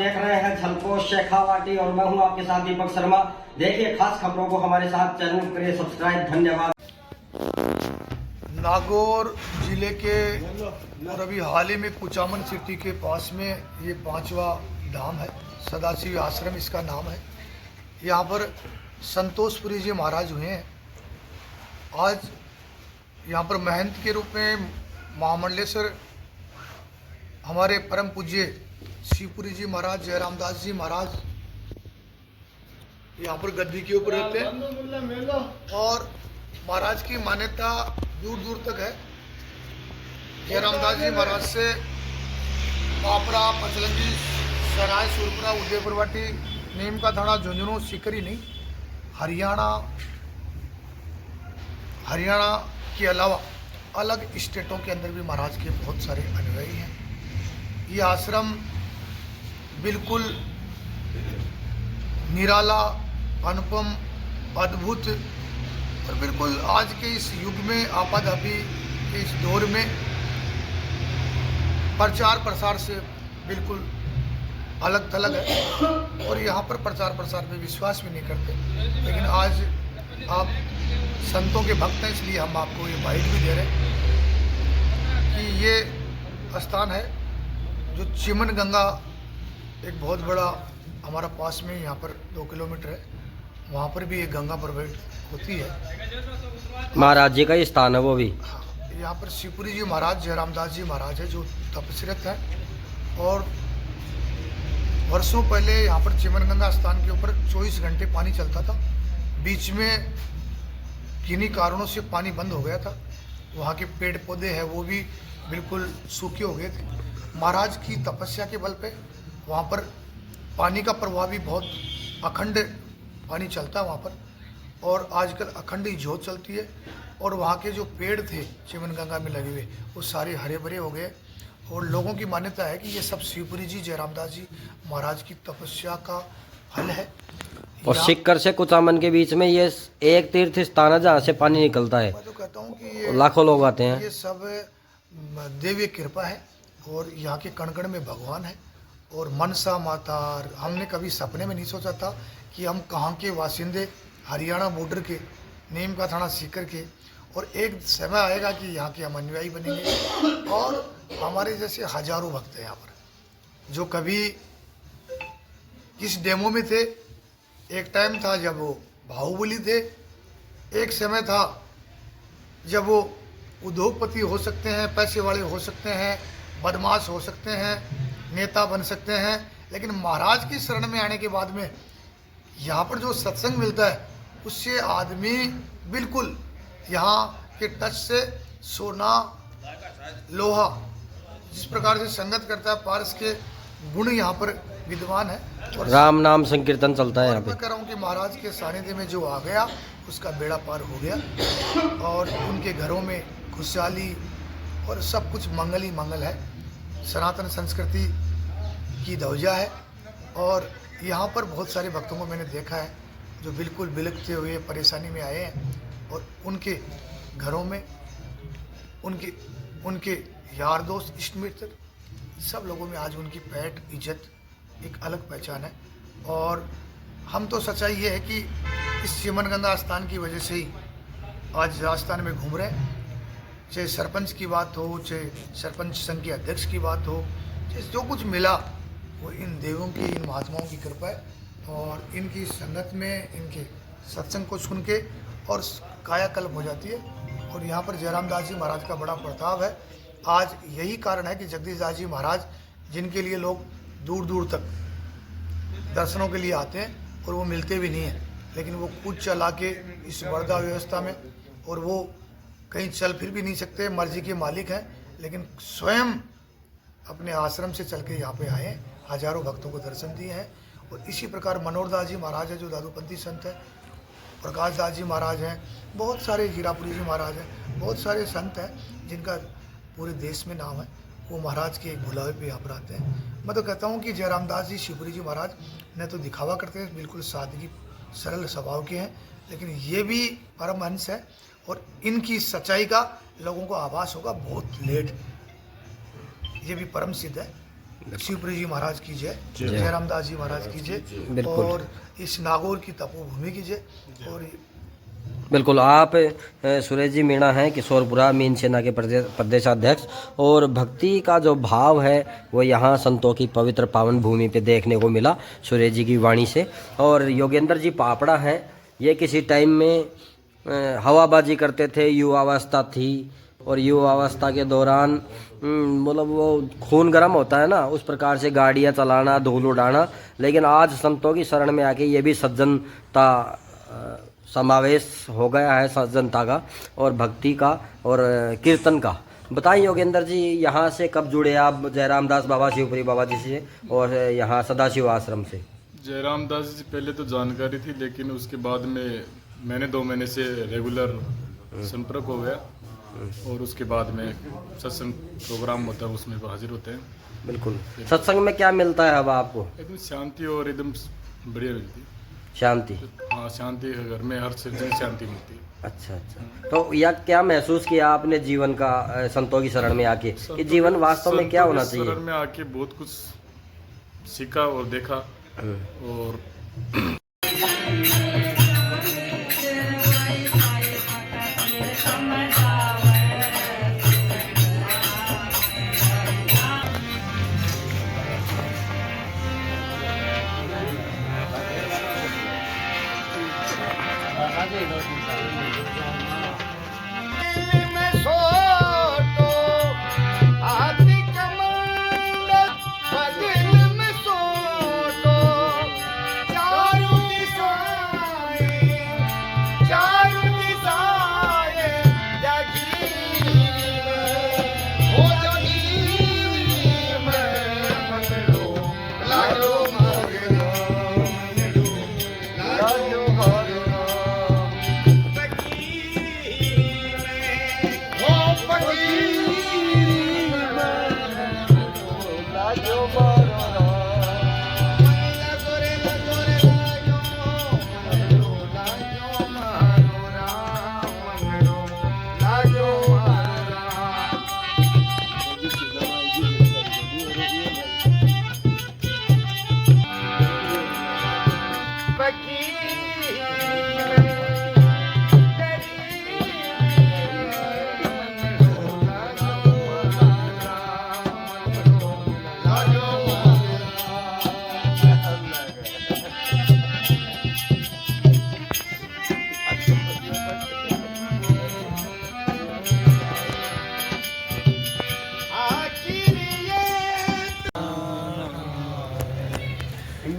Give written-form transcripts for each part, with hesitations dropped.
देख रहे हैं झलको शेखावाटी और मैं हूं आपके साथ दीपक शर्मा। देखिए खास खबरों को हमारे साथ चैनल करिए सब्सक्राइब। धन्यवाद। नागौर जिले के और अभी हाल ही में कुचामन सिटी के पास में ये 5वां धाम है, सदाशिव आश्रम इसका नाम है। यहाँ पर संतोषपुरी जी महाराज हुए हैं। आज यहाँ पर महंत के रूप में महामंडलेश्वर हमारे परम पूज्य शिवपुरी जी महाराज, जयरामदास जी महाराज यहाँ पर गद्दी के ऊपर रहते हैं और महाराज की मान्यता दूर दूर तक है। जयरामदास जी महाराज से पापड़ा, पचलंगी, सराय, सुरपुरा, उदयपुरवाटी, नीम का थाना, झुंझुनू, सिकरी नहीं, हरियाणा के अलावा अलग स्टेटों के अंदर भी महाराज के बहुत सारे अनुयायी हैं। ये आश्रम बिल्कुल निराला, अनुपम, अद्भुत और बिल्कुल आज के इस युग में, आपाधापी के इस दौर में प्रचार प्रसार से बिल्कुल अलग थलग है और यहाँ पर प्रचार प्रसार में विश्वास भी नहीं करते। लेकिन आज आप संतों के भक्त हैं, इसलिए हम आपको ये बाइट भी दे रहे हैं कि ये स्थान है जो चिमन गंगा, एक बहुत बड़ा हमारा पास में यहाँ पर 2 किलोमीटर है, वहाँ पर भी एक गंगा प्रवेश होती है। महाराज जी का ही स्थान है वो भी। हाँ, यहाँ पर शिवपुरी जी महाराज, जयरामदास जी महाराज है जो तपस्विरत है और वर्षों पहले यहाँ पर चिमन गंगा स्थान के ऊपर 24 घंटे पानी चलता था। बीच में किन्हीं कारणों से पानी बंद हो गया था। वहाँ के पेड़ पौधे हैं वो भी बिल्कुल सूखे हो गए थे। महाराज की तपस्या के बल पे वहाँ पर पानी का प्रवाह भी बहुत अखंड पानी चलता है वहाँ पर और आजकल अखंड ही ज्योत चलती है। और वहाँ के जो पेड़ थे चिमन गंगा में लगे हुए वो सारे हरे भरे हो गए और लोगों की मान्यता है कि ये सब शिवपुरी जी, जयरामदास जी महाराज की तपस्या का फल है। और सिक्कर से कुचामन के बीच में ये एक तीर्थ स्थान है जहाँ से पानी निकलता है। मैं तो कहता हूँ कि ये लाखों लोग आते हैं। ये सब देवी कृपा है और यहाँ के कण कण में भगवान है। और मनसा माता, हमने कभी सपने में नहीं सोचा था कि हम कहाँ के वासिंदे, हरियाणा बॉर्डर के, नीम का थाना सीकर के, और एक समय आएगा कि यहाँ के हम अनुयायी बनेंगे और हमारे जैसे हजारों भक्त हैं यहाँ पर जो कभी इस डेमो में थे। एक टाइम था जब वो बाहुबली थे, एक समय था जब वो उद्योगपति हो सकते हैं, पैसे वाले हो सकते हैं, बदमाश हो सकते हैं, नेता बन सकते हैं। लेकिन महाराज की शरण में आने के बाद में यहाँ पर जो सत्संग मिलता है उससे आदमी बिल्कुल यहाँ के टच से सोना, लोहा, जिस प्रकार से संगत करता है, पारस के गुण यहाँ पर विद्वान है और राम नाम संकीर्तन चलता है यहाँ पे। मैं कह रहा हूँ कि महाराज के सानिध्य में जो आ गया उसका बेड़ा पार हो गया और उनके घरों में खुशहाली और सब कुछ मंगल ही मंगल है। सनातन संस्कृति की ध्वजा है और यहाँ पर बहुत सारे भक्तों को मैंने देखा है जो बिल्कुल बिलखते हुए परेशानी में आए हैं और उनके घरों में उनके यार दोस्त, इष्ट मित्र, सब लोगों में आज उनकी पैठ, इज्जत, एक अलग पहचान है। और हम तो सच्चाई ये है कि इस चिमन गंगा स्थान की वजह से ही आज राजस्थान में घूम रहे हैं। चाहे सरपंच की बात हो, चाहे सरपंच संघ के अध्यक्ष की बात हो, चाहे जो कुछ मिला वो इन देवों की, इन महात्माओं की कृपा है और इनकी संगत में, इनके सत्संग को सुन के और कायाकल्प हो जाती है। और यहाँ पर जयरामदास जी महाराज का बड़ा प्रताप है। आज यही कारण है कि जगदीश दास जी महाराज, जिनके लिए लोग दूर दूर तक दर्शनों के लिए आते हैं और वो मिलते भी नहीं हैं, लेकिन वो कूद चला के इस वर्दा व्यवस्था में, और वो कहीं चल फिर भी नहीं सकते, मर्जी के मालिक हैं, लेकिन स्वयं अपने आश्रम से चल के यहाँ पे आए हैं, हजारों भक्तों को दर्शन दिए हैं। और इसी प्रकार मनोहर दास जी महाराज है जो दादूपंथी संत हैं, प्रकाश दास जी महाराज हैं, बहुत सारे हीरापुरी जी महाराज हैं, बहुत सारे संत हैं जिनका पूरे देश में नाम है। वो महाराज के एक बुलावे पे यहाँ पर आते हैं। मैं तो कहता हूँ कि जयरामदास जी, शिवपुरी जी महाराज ने तो दिखावा करते हैं, बिल्कुल सादगी, सरल स्वभाव के हैं, लेकिन ये भी परमहंस है और इनकी सच्चाई का लोगों को आभास होगा बहुत लेट। ये भी परम सिद्ध है। शिवपुरी जी महाराज की जय, जयराम दास जी महाराज की जय, और इस नागौर की तपोभूमि की जय। और बिल्कुल, आप सुरेश जी मीणा हैं किशोरपुरा मीन सेना के प्रदेशाध्यक्ष, और भक्ति का जो भाव है वो यहाँ संतों की पवित्र पावन भूमि पे देखने को मिला सुरेश जी की वाणी से। और योगेंद्र जी पापड़ा हैं, ये किसी टाइम में हवाबाजी करते थे, युवावस्था थी, और युवावस्था के दौरान मतलब वो खून गर्म होता है ना, उस प्रकार से गाड़ियाँ चलाना, धूल उड़ाना, लेकिन आज संतों की शरण में आके ये भी सज्जनता समावेश हो गया है, सज्जनता का और भक्ति का और कीर्तन का। बताइए योगेंद्र जी, यहाँ से कब जुड़े आप जयराम दास बाबा शिवपुरी बाबा जी से और यहाँ सदाशिव आश्रम से? जयराम दास जी पहले तो जानकारी थी, लेकिन उसके बाद में मैंने 2 महीने से रेगुलर संपर्क हो गया, और उसके बाद में सत्संग प्रोग्राम होता है उसमें हाजिर होते हैं। बिल्कुल, सत्संग में क्या मिलता है अब आपको? एकदम शांति और एकदम बढ़िया मिलती शांति। हाँ, शांति घर में हर जगह शांति मिलती है। अच्छा अच्छा, तो यह क्या महसूस किया आपने जीवन का संतों की शरण में आके, कि जीवन वास्तव में क्या होना चाहिए? शरण में आके बहुत कुछ सीखा और देखा। और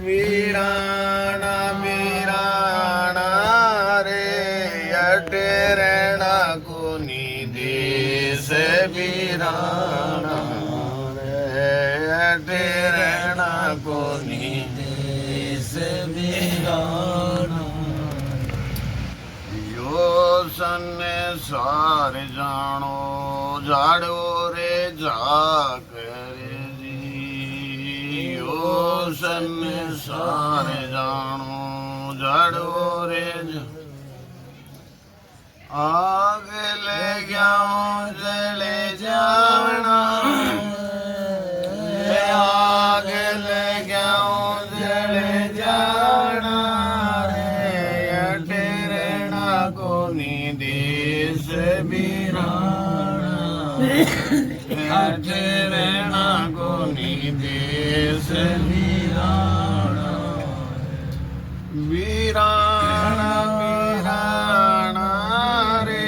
वीराना वीराना रे अटेरणा कोनी देश वीराना रे अटेरणा कोनी देश वीराना यो सन्ने सार जानो जाड़ो रे जाकर सारे जानो जड़ो रे आगे ले जाओ जले जाना आगे ले जाओ जले जाना रे अटेरणा कोनी देश वीराना अटेरणा कोनी देश वीराना वीराना वीराना रे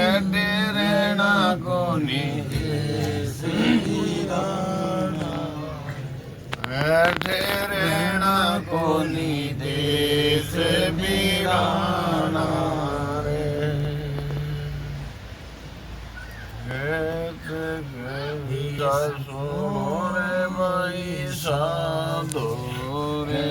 अटेरणा कोनी देश वीराना अटेरणा कोनी देश वीराना रे साधो रे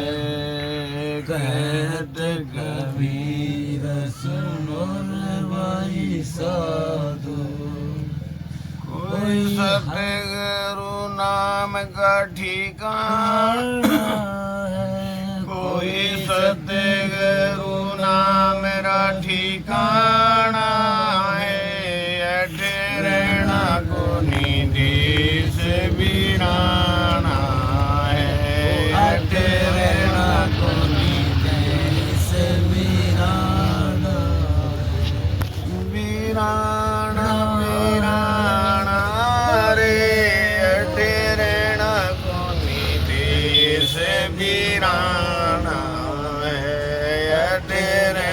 कहत कबीर सुनो रे भाई साधु कोई सतगुरु नाम का ठिकाना है कोई सतगुरु नाम का ठिकाना है अटेरणा कोनी देश वीराना से वीराना है, ये तेरे